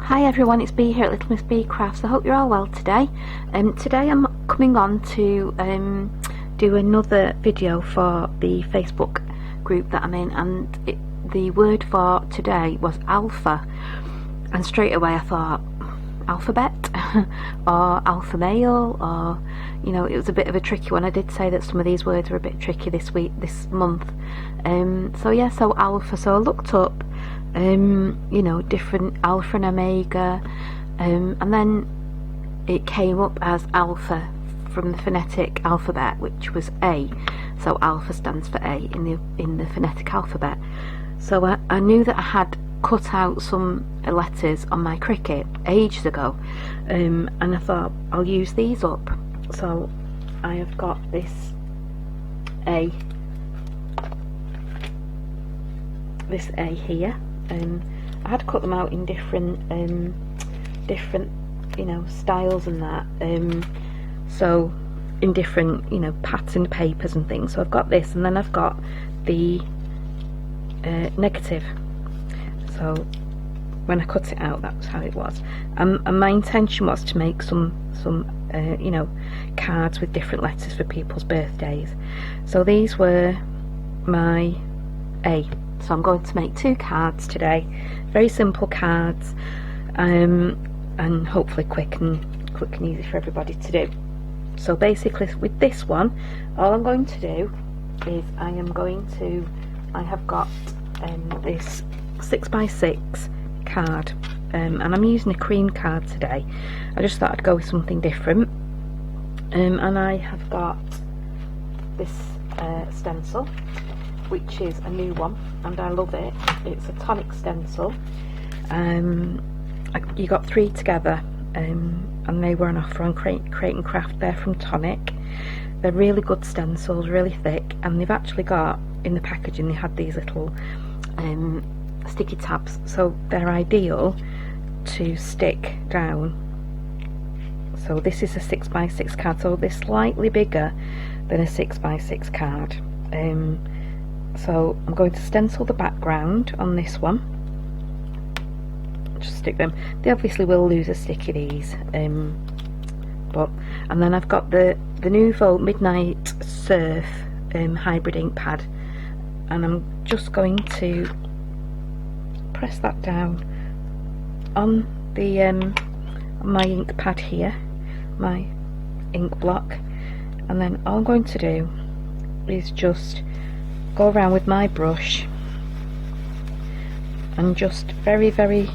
Hi everyone, it's Bee here at Little Miss Bee Crafts. I hope you're all well today. Today I'm coming on to do another video for the Facebook group that I'm in, and the word for today was alpha, and straight away I thought alphabet or alpha male, or you know, it was a bit of a tricky one. I did say that some of these words were a bit tricky this month. So alpha, so I looked up you know, different alpha and omega, and then it came up as alpha from the phonetic alphabet, which was A. So alpha stands for A in the phonetic alphabet. So I knew that I had cut out some letters on my Cricut ages ago, and I thought I'll use these up. So I have got this A here. I had cut them out in different you know, styles and that, so in different, you know, patterned papers and things. So I've got this, and then I've got the negative. So when I cut it out, that's how it was. And my intention was to make some you know, cards with different letters for people's birthdays. So these were my A. So I'm going to make 2 cards today, very simple cards, and hopefully quick and easy for everybody to do. So basically with this one, all I'm going to do is I have got this 6x6 card, and I'm using a cream card today. I just thought I'd go with something different, and I have got this stencil, which is a new one, and I love it. It's a tonic stencil. You got 3 together, and they were on offer on Crate and Craft. They're from Tonic. They're really good stencils, really thick, and they've actually got, in the packaging, they had these little sticky tabs, so they're ideal to stick down. So this is a 6x6 card, so they're slightly bigger than a 6x6 card. So I'm going to stencil the background on this one. Just stick them. They obviously will lose a stick of these, and then I've got the Nuvo Midnight Surf hybrid ink pad, and I'm just going to press that down on the on my ink pad here, my ink block, and then all I'm going to do is just go around with my brush and just very, very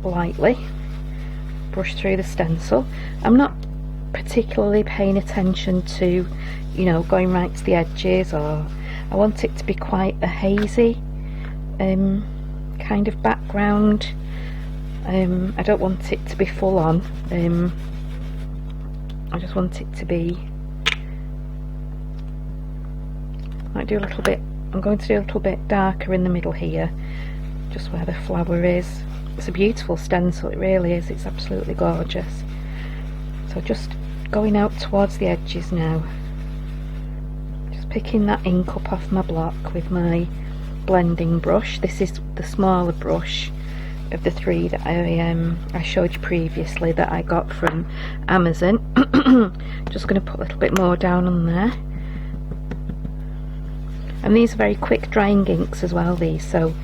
lightly brush through the stencil. I'm not particularly paying attention to, you know, going right to the edges, or I want it to be quite a hazy kind of background. I don't want it to be full on. I just want it to be, I'm going to do a little bit darker in the middle here, just where the flower is. It's a beautiful stencil, it really is. It's absolutely gorgeous. So just going out towards the edges now, just picking that ink up off my block with my blending brush. This is the smaller brush of the 3 that I showed you previously that I got from Amazon. Just going to put a little bit more down on there. And these are very quick drying inks as well, these, so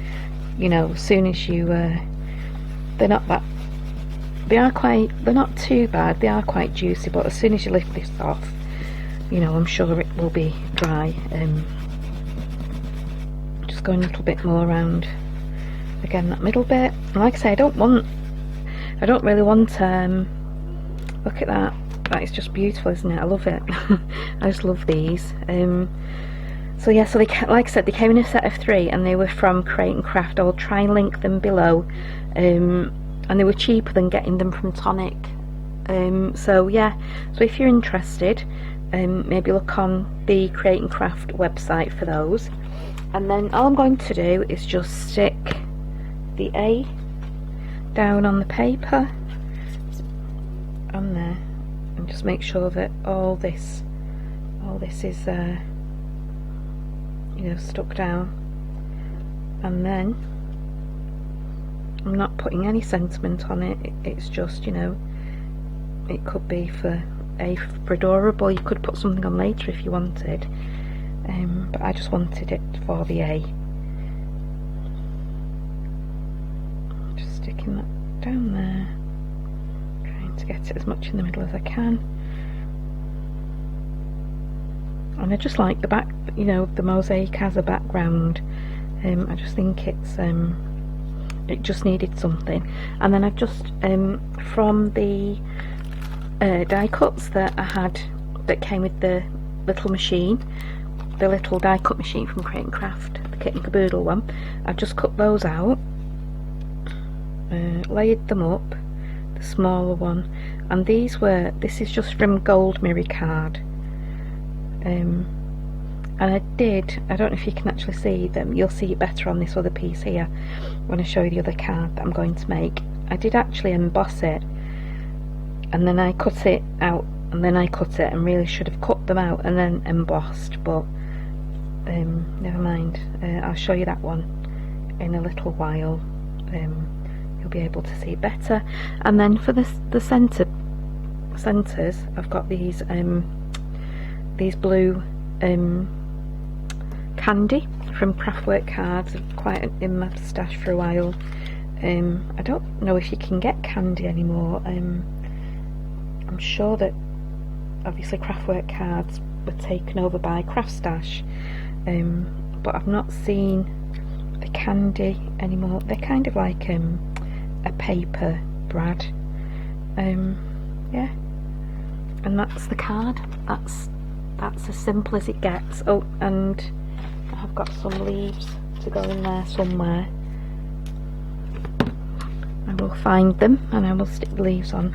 you know, as soon as you they're not too bad, they are quite juicy, but as soon as you lift this off, you know, I'm sure it will be dry. Just going a little bit more around again that middle bit, and like I say, I don't really want look at that, that is just beautiful, isn't it? I love it. I just love these. So yeah, so they, like I said, they came in a set of 3, and they were from Crate and Craft. I'll try and link them below, and they were cheaper than getting them from Tonic. So yeah, so if you're interested, maybe look on the Crate and Craft website for those. And then all I'm going to do is just stick the A down on the paper, on there, and just make sure that all this is you know, stuck down, and then I'm not putting any sentiment on it. It's just, you know, it could be for adorable. You could put something on later if you wanted, but I just wanted it for the A. Just sticking that down there, trying to get it as much in the middle as I can. And I just like the back, you know, the mosaic as a background. I just think it's it just needed something. And then I've just from the die cuts that I had that came with the little machine, the little die cut machine from Crate and Craft, the Kit and Caboodle one, I've just cut those out, layered them up, the smaller one, and this is just from Gold Mirror Card. And I don't know if you can actually see them, you'll see it better on this other piece here when I show you the other card that I'm going to make. I did actually emboss it, and then I cut it out, and then I cut it, and really should have cut them out and then embossed, but never mind. I'll show you that one in a little while. You'll be able to see better. And then for the centers, I've got these blue candy from Craftwork Cards, quite in my stash for a while. I don't know if you can get candy anymore. I'm sure that obviously Craftwork Cards were taken over by Craft Stash, but I've not seen the candy anymore. They're kind of like a paper brad. Yeah, and that's the card. That's as simple as it gets. Oh, and I've got some leaves to go in there somewhere. I will find them and I will stick the leaves on.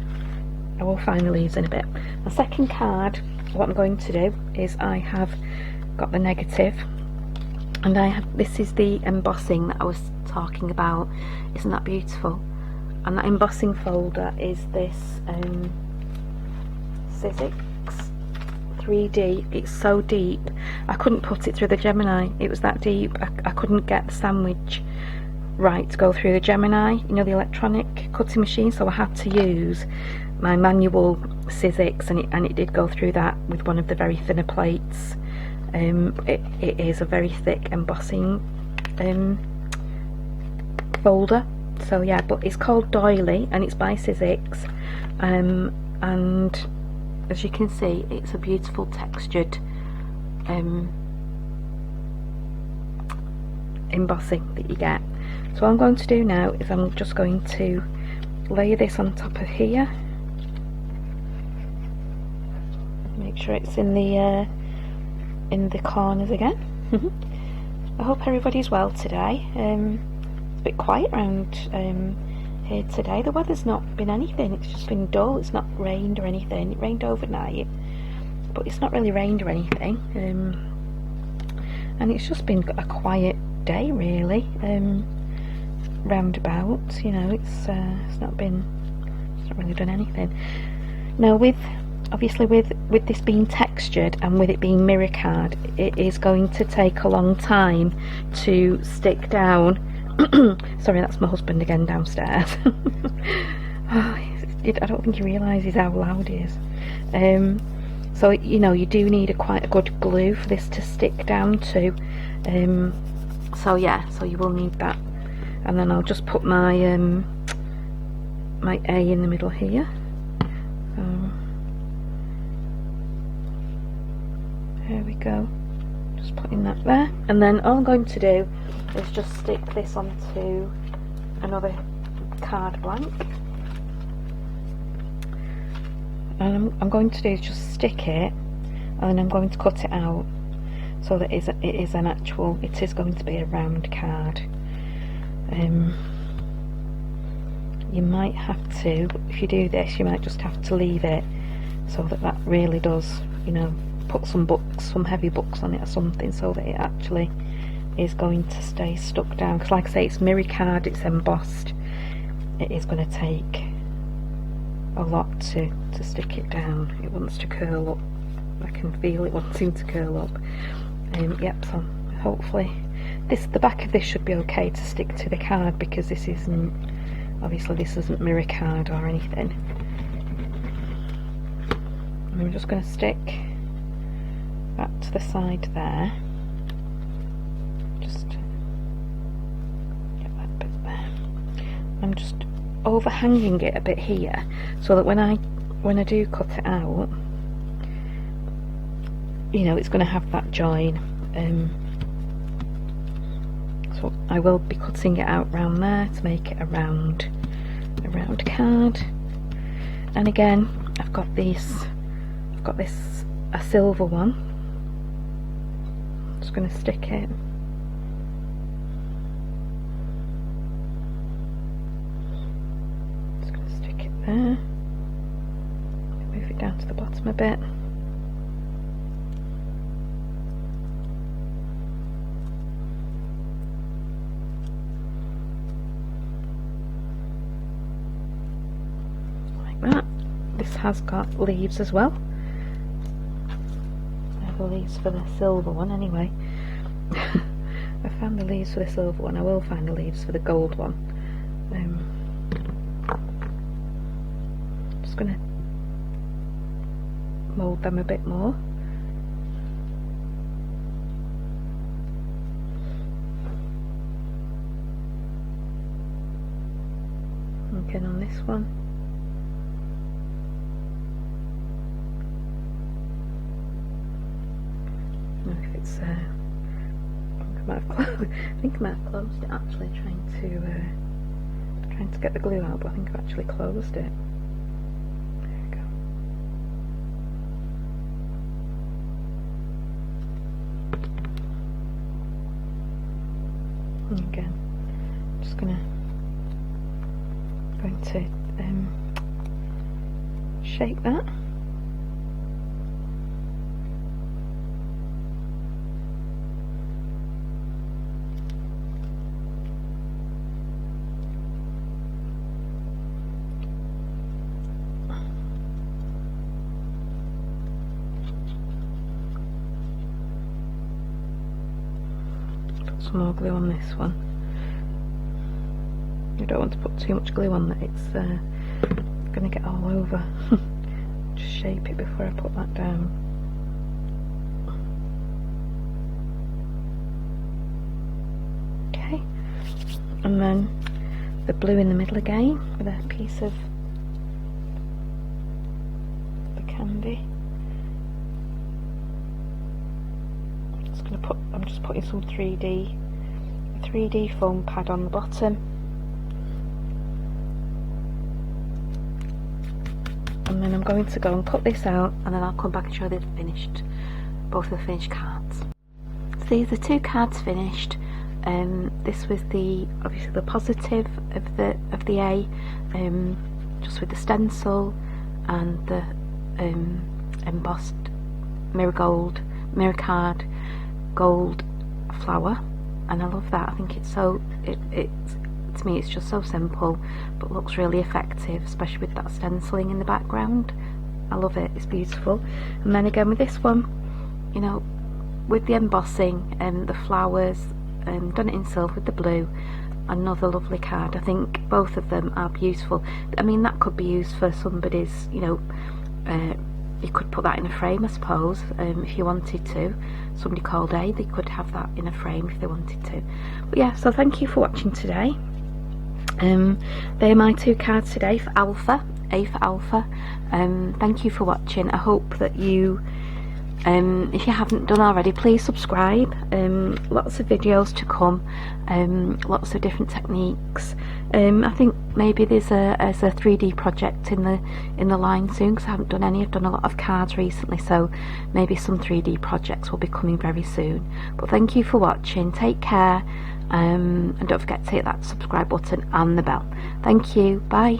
I will find the leaves in a bit. The second card, what I'm going to do is I have got the negative, and this is the embossing that I was talking about. Isn't that beautiful? And that embossing folder is this Sizzix 3D. It's so deep, I couldn't put it through the Gemini. It was that deep. I couldn't get the sandwich right to go through the Gemini, you know, the electronic cutting machine, so I had to use my manual Sizzix, and it did go through that with one of the very thinner plates. It is a very thick embossing folder, so yeah, but it's called Doily and it's by Sizzix, and as you can see, it's a beautiful textured embossing that you get. So what I'm going to do now is I'm just going to layer this on top of here. Make sure it's in the corners again. I hope everybody's well today. It's a bit quiet around here today. The weather's not been anything, it's just been dull. It's not rained or anything. It rained overnight, but it's not really rained or anything. And it's just been a quiet day really. Roundabout, you know, it's not really done anything. Now obviously with this being textured and with it being mirror card, it is going to take a long time to stick down. Sorry, that's my husband again downstairs. I don't think he realises how loud he is. So you know, you do need quite a good glue for this to stick down to. So yeah, so you will need that. And then I'll just put my my A in the middle here. There we go, just putting that there, and then all I'm going to do is just stick this onto another card blank, and I'm going to do is just stick it, and then I'm going to cut it out so that it is going to be a round card. You might have to, if you do this, you might just have to leave it so that really does, you know, put some heavy books on it or something, so that it actually is going to stay stuck down, because like I say, it's mirror card, it's embossed. It is going to take a lot to stick it down. It wants to curl up. I can feel it wanting to curl up. Yep, so hopefully the back of this should be okay to stick to the card, because this isn't Obviously this isn't mirror card or anything. And I'm just going to stick that to the side there. Just get that bit there. I'm just overhanging it a bit here so that when I do cut it out, you know, it's going to have that join. So I will be cutting it out round there to make it a round card. And again, I've got this a silver one. I'm just going to stick it. Just going to stick it there. Move it down to the bottom a bit. That. This has got leaves as well. I have the leaves for the silver one anyway. I found the leaves for the silver one. I will find the leaves for the gold one. Just going to mould them a bit more. Again on this one. If it's I think I might have closed it actually, trying to get the glue out, but I think I've actually closed it. There we go. And again, I'm just going to shake that. Some more glue on this one. You don't want to put too much glue on that, it's going to get all over. Just shape it before I put that down. Okay, and then the blue in the middle again with a piece of the candy. I'm just putting some 3D foam pad on the bottom, and then I'm going to go and cut this out, and then I'll come back and show both of the finished cards. So these are 2 cards finished. This was obviously the positive of the A, just with the stencil and the embossed mirror card gold flower, and I love that. I think it's so to me it's just so simple but looks really effective, especially with that stenciling in the background. I love it, it's beautiful. And then again with this one, you know, with the embossing and the flowers, done it in silver with the blue. Another lovely card. I think both of them are beautiful. I mean, that could be used for somebody's, you know, you could put that in a frame, I suppose, if you wanted to. Somebody called A, they could have that in a frame if they wanted to. But yeah, so thank you for watching today. They're my 2 cards today for Alpha, A for Alpha. Thank you for watching. I hope that you, if you haven't done already, please subscribe. Lots of videos to come, lots of different techniques. I think maybe there's a 3D project in the line soon, because I haven't done any. I've done a lot of cards recently, so maybe some 3D projects will be coming very soon. But thank you for watching, take care, and don't forget to hit that subscribe button and the bell. Thank you, bye.